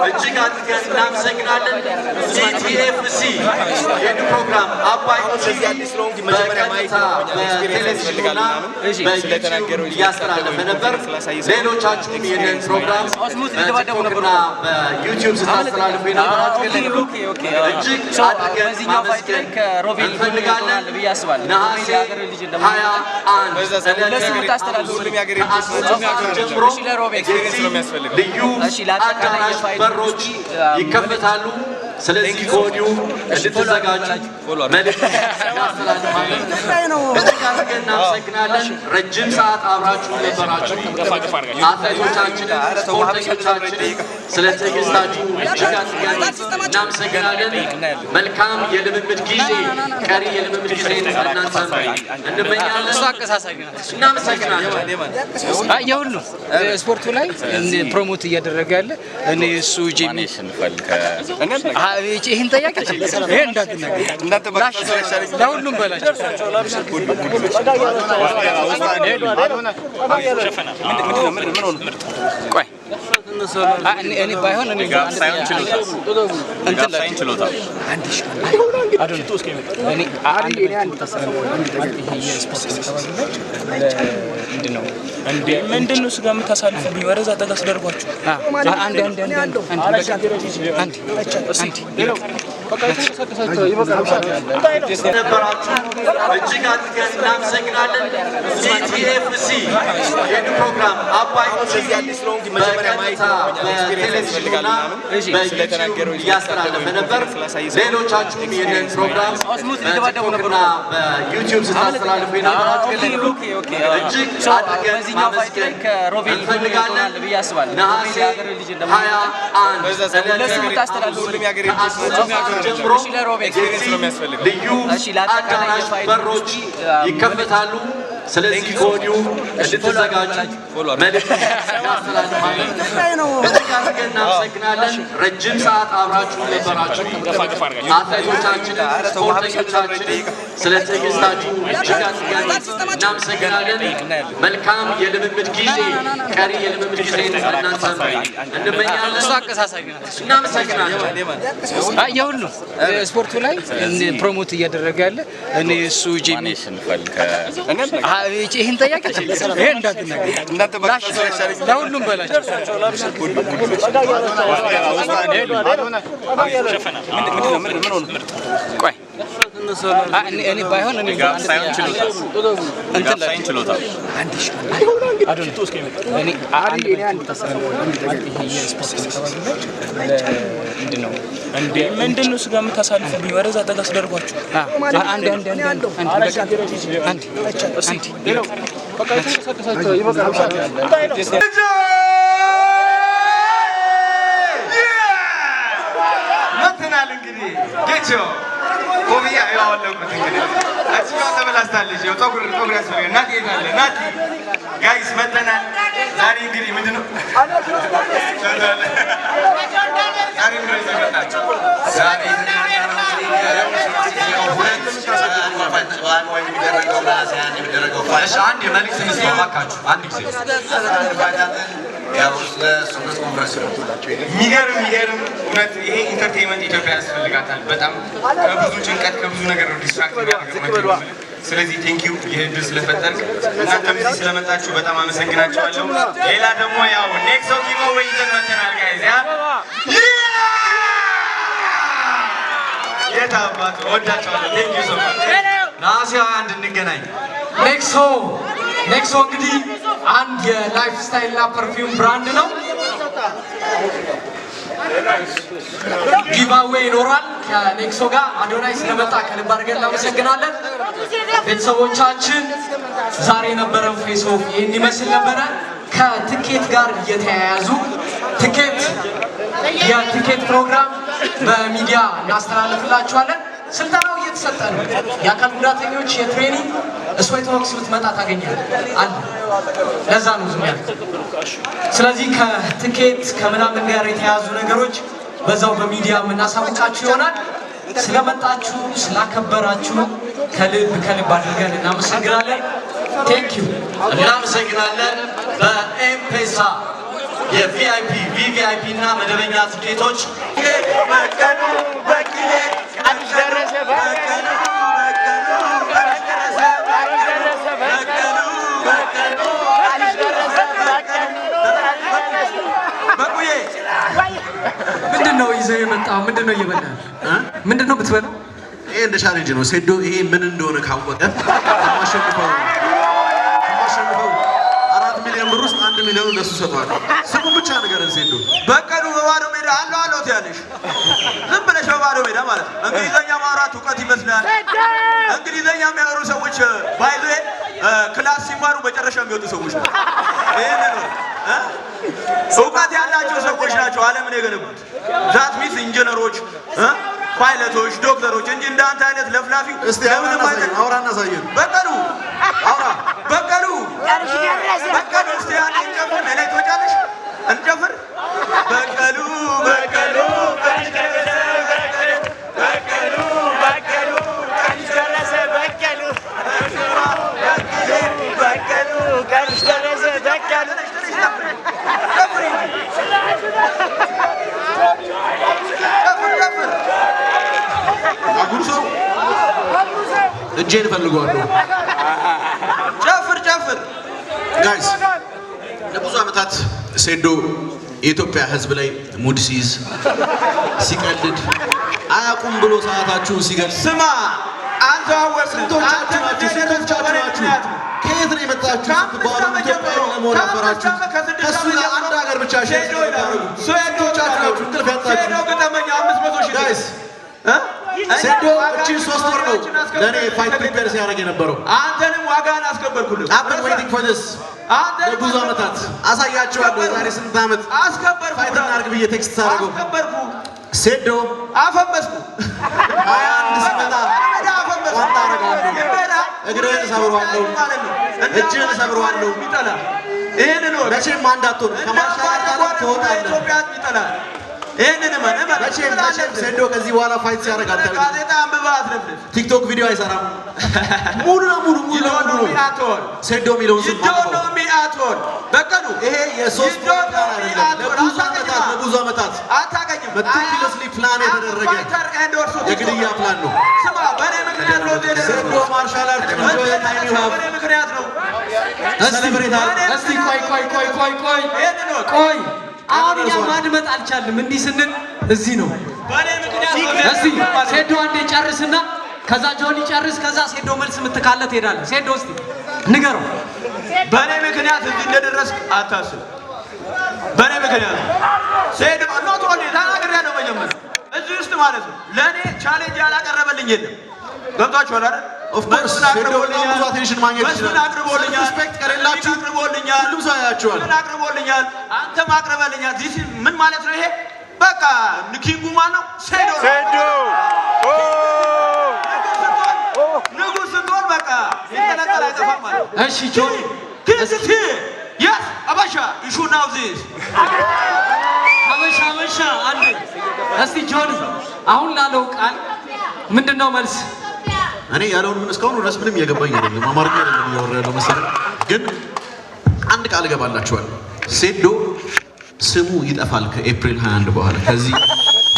እጅግ አድርገን እናመሰግናለን። ኢቲኤፍሲ ይህን ፕሮግራም አባይ በቀጥታ በቴሌቪዥንና በዩቲዩብ እያስተላለፈ ነበር። ሌሎቻችሁም ይህንን ፕሮግራም በቲክቶክና በዩቲዩብ ስታስተላልፉ የነበራችሁ እጅግ አድርገን ማመስገን እንፈልጋለን። ነሐሴ 21 ጀምሮ ልዩ አዳራሽ በሮች ይከፈታሉ። ስለዚህ ከወዲሁ እንድትዘጋጁ መልዕክት እናስተላልፋለን። እጅግ አድርገን እናመሰግናለን። ረጅም ሰዓት አብራችሁ ነበራችሁ። አትሌቶቻችንን፣ ስፖርተኞቻችንን ስለ ትዕግስታችሁ እጅግ አድርገን እናመሰግናለን። መልካም የልምምድ ጊዜ፣ ቀሪ የልምምድ ጊዜ እናንተም እንመኛለን። እናመሰግናለን። የሁሉ ስፖርቱ ላይ ፕሮሞት እያደረገ ያለ እኔ እሱ ጂሚ ይህን ጠያቄ ይሄ ለሁሉም በላቸው። ቆይ እኔ ባይሆን እኔ ምንድን ነው ስጋ የምታሳልፉብኝ? ወረዛ ጠጋ አስደርጓችሁ ነበራችሁ እጅግ አድርገን እናመሰግናለን። ኢቲኤፍሲ ይህን ፕሮግራም አባይ በቀጥታ በቴሌቪዥንና በዩቲዩብ እያስተላለፈ ነበር። ሌሎቻችሁም ይህንን ፕሮግራም በቲክቶክና በዩቲዩብ ስታስተላልፉ የነበራችሁ እጅግ አድርገን ማመስገን እንፈልጋለን። ነሐሴ 21 ጀምሮ ልዩ አዳራሽ በሮች ይከፈታሉ። ስለዚህ ከወዲሁ እንድትዘጋጁ መልዕክት እናስተላልፋለን። እጅግ አድርገን እናመሰግናለን። ረጅም ሰዓት አብራችሁ ነበራችሁ። አትሌቶቻችንን፣ ስፖርተኞቻችንን ስለ ትዕግስታችሁ እጅግ አድርገን እናመሰግናለን። መልካም የልምምድ ጊዜ፣ ቀሪ የልምምድ ጊዜ እናንተም እንመኛለን። እናመሰግናለን። የሁሉ ስፖርቱ ላይ ፕሮሞት እያደረገ ያለ እኔ እሱ ጂሚ ይህን ጠያቄ ይሄ ለሁሉም በላቸው። ቆይ እኔ ባይሆን እኔ ምንድን ነው ስጋ የምታሳልፉብኝ? ወረዛ ጠጋ አስደርጓችሁ መተናል። እንግዲህ ጌቾ ኮብያ ያወለቁት እንግዲህ አጭቃ ተበላስታለች። ያው ፀጉር ያስፈልጋል። ናቲ ይላል ናቲ ጋይስ መተናል። ዛሬ እንግዲህ ምንድነው ዛሬ ምን ይዘመጣችሁ? ዛሬ አንድ የመልዕክት ምስባካችሁ አንድ ጊዜ የሚገርም እውነት ይሄ ኢንተርቴይንመንት ኢትዮጵያ ያስፈልጋታል። በጣም ከብዙ ጭንቀት ከብዙ ነገር ነው ዲስትራክት የሚያደርገው። ስለዚህ ቴንኪዩ ይህ ዕድል ስለፈጠርክ እናንተም እዚህ ስለመጣችሁ በጣም አመሰግናችኋለሁ። ሌላ ደግሞ ያው ኔክስት ጊቭ ይዘን መጥተናል ጋይዝ ያ የታባቱ ወዳችኋለሁ። ቴንኪዩ ሶ ማች። ነሐሴ 21 እንገናኝ። ኔክሶ እንግዲህ አንድ የላይፍ ስታይል እና ፐርፊውም ብራንድ ነው። ጊቫዌ ይኖራል ከኔክሶ ጋር። አዶናይ ስለመጣ ከልብ አድርገን እናመሰግናለን። ቤተሰቦቻችን ዛሬ የነበረን ፌስ ኦፍ ይህን ይመስል ነበረ። ከትኬት ጋር እየተያያዙ የትኬት ፕሮግራም በሚዲያ እናስተላልፍላችኋለን። ስልጠናው እየተሰጠ ነው። የአካል ጉዳተኞች የትሬኒንግ ስዌት ቦክስ ብትመጣ ታገኛለህ አለ። ለዛ ነው ዝም ያልኩት። ስለዚህ ከትኬት ከምናምን ጋር የተያዙ ነገሮች በዛው በሚዲያ የምናሳውቃችሁ ይሆናል። ስለመጣችሁ ስላከበራችሁ ከልብ አድርገን እናመሰግናለን። ቴንክ ዩ። እናመሰግናለን። በኤምፔሳ የቪአይፒ ቪቪአይፒ እና መደበኛ ትኬቶች ምንድነው ይዘህ የመጣው? ምንድነው እየበላህ? ምንድነው ብትበላው? ይሄ እንደ ቻሌንጅ ነው። ሴዶ ይሄ ምን እንደሆነ ካወቀ ማሸንፈው 4 ሚሊዮን ብር ውስጥ 1 ሚሊዮን ለሱ ሰጥቷል። ስሙን ብቻ ንገረን ሴዶ። በቀሉ በባዶ ሜዳ አለው አለው ትያለሽ። ዝም ብለሽ በባዶ ሜዳ ማለት ነው። እንግሊዘኛ ማውራት እውቀት ይመስላል። እንግሊዘኛ የሚያወሩ ሰዎች ባይዘ ክላስ ሲማሩ መጨረሻ የሚወጡ ሰዎች ናቸው። ይሄን ነው እውቀት ያላቸው ሰዎች ናቸው ዓለምን የገነቡት። ዛት ሚስ ኢንጂነሮች፣ ፓይለቶች፣ ዶክተሮች እንጂ እንዳንተ አይነት ለፍላፊ እስቲ አውራና ሳየን። በቀሉ አውራ በቀሉ በቀሉ እስቲ አንዴ እንጨፍር። ላይ ትወጫለሽ እንጨፍር። በቀሉ በቀሉ አጉርሰው እጄን እፈልገዋለሁ። ጨፍር ጨፍር ጋይስ ለብዙ ዓመታት ሴዶ የኢትዮጵያ ሕዝብ ላይ ሙድ ሲይዝ ሲቀልድ አያቁም ብሎ ሰዓታችሁን ሲገልጽ ስማ አንተ አወቅ ስንቶቻችሁ ናችሁ ከየት ነው የመጣችሁ ስትባሉ ኢትዮጵያዊ ለመሆን አፈራችሁ። ከእሱ ጋር አንድ ሀገር ብቻ ስንቶቻችሁ ናችሁ እንቅልፍ ያጣችሁ? ጋይስ ሴዶ እቺን 3 ወር ነው ለእኔ ፋይት ፕሪፔር ሲያደርግ የነበረው። አንተንም ዋጋን አስከበርኩልህ። አብን ዌይቲንግ ፎር ዲስ ለብዙ ዓመታት አሳያችኋለሁ። የዛሬ ስንት ዓመት አስከበርኩ ፋይት እናድርግ ብዬ ቴክስት ሳደርገው አስከበርኩ። ሴዶ አፈመስኩ 21 ሲመጣ ቋንጣ አደርገዋለሁ፣ እግርህን እሰብረዋለሁ፣ እጅህን እሰብረዋለሁ። መቼም አንድ አትሆንም። ከማርሻል ጋር ትወጣለህ። መቼም ሴዶ ከዚህ በኋላ ፋይት ሲያደርግ አታዩትም። ጋዜጣ አንብበህ አትለፍልፍ። ቲክቶክ ቪዲዮ አይሰራም። ሙሉ ለሙሉ ሴዶ የሚለውን ስም አትሆን በቀሉ ይሄ የሶስት ወር ፕላን አይደለም። ለብዙ ዓመታት አታገኝም። መቲኩለስሊ ፕላን የተደረገ የግድያ ፕላን ነው። ስማ በእኔ ምክንያት ነው ሴዶ ማርሻል አርት በእኔ ምክንያት ነው። እስቲ ቆይ አሁን እኛ ማድመጥ አልቻልንም። እንዲህ ስንል እዚህ ነው። በእኔ ምክንያት እስቲ ሴዶ አንዴ ጨርስና ከዛ ጆኒ ጨርስ፣ ከዛ ሴዶ መልስ ምትካለ ትሄዳለህ። ሴዶ እስቲ ንገረው። በእኔ ምክንያት እዚህ እንደደረስክ አታስብ። በእኔ ምክንያት ሴዶ ኖት ኦንሊ ተናግሬያለሁ። መጀመሪያ እዚህ ውስጥ ማለት ነው ለእኔ ቻሌንጅ ያላቀረበልኝ የለም። ገብቷችኋል አይደል? ኦፍ ኮርስ ሴዶ ብዙ አቴንሽን ማግኘት ይችላል። አቅርቦልኛል። ሪስፔክት ከሌላችሁ አቅርቦልኛል። ሁሉም ሰው ያያችኋል። አቅርቦልኛል። አንተም አቅርበልኛል። ዚስ ምን ማለት ነው? ይሄ በቃ ኪንጉ ማን ነው? ሴዶ ንጉስ ስትሆን በቃ ይተነጠል አይጠፋም ማለት ነው። እሺ ጆኒ ኪንግ የስ አበሻ ኢሹ ናው ዚስ አበሻ አንዴ እስቲ ጆኒ አሁን ላለው ቃል ምንድነው መልስ? እኔ ያለውን ምን እስካሁን ድረስ ምንም እየገባኝ አይደለም። አማርኛ አይደለም እያወራ ያለው መሰለኝ። ግን አንድ ቃል እገባላችኋለሁ። ሴዶ ስሙ ይጠፋል ከኤፕሪል 21 በኋላ። ከዚህ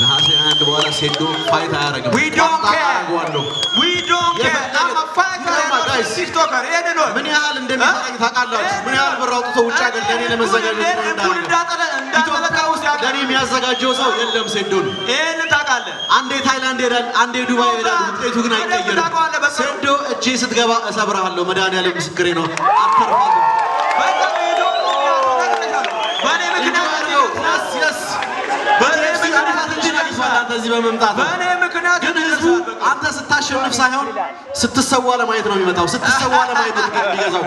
ነሐሴ 21 በኋላ ሴዶ ፋይት አያደርግም። ዊ ዶንት ኬር ምን ያህል እንደሚሰራኝ ታውቃላችሁ? ምን ያህል ብር አውጥቶ ውጭ ሀገር ለእኔ ለመዘጋጀት ኢትዮጵያ ውስጥ ለእኔ የሚያዘጋጀው ሰው የለም። ሴዶን ይህን ታውቃለህ። አንዴ ታይላንድ ሄዳል፣ አንዴ ዱባይ ሄዳል። ውጤቱ ግን አይቀየርም። ሴዶ እጄ ስትገባ እሰብርሃለሁ። መድኃኒዓለም ምስክሬ ነው። አትርፋትም። በእኔ ምክንያት እዚህ በመምጣት በእኔ ምክንያት ግን ህዝቡ አንተ ስታሸንፍ ሳይሆን ስትሰዋ ለማየት ነው የሚመጣው። ስትሰዋ ለማየት ነው የሚገዛው።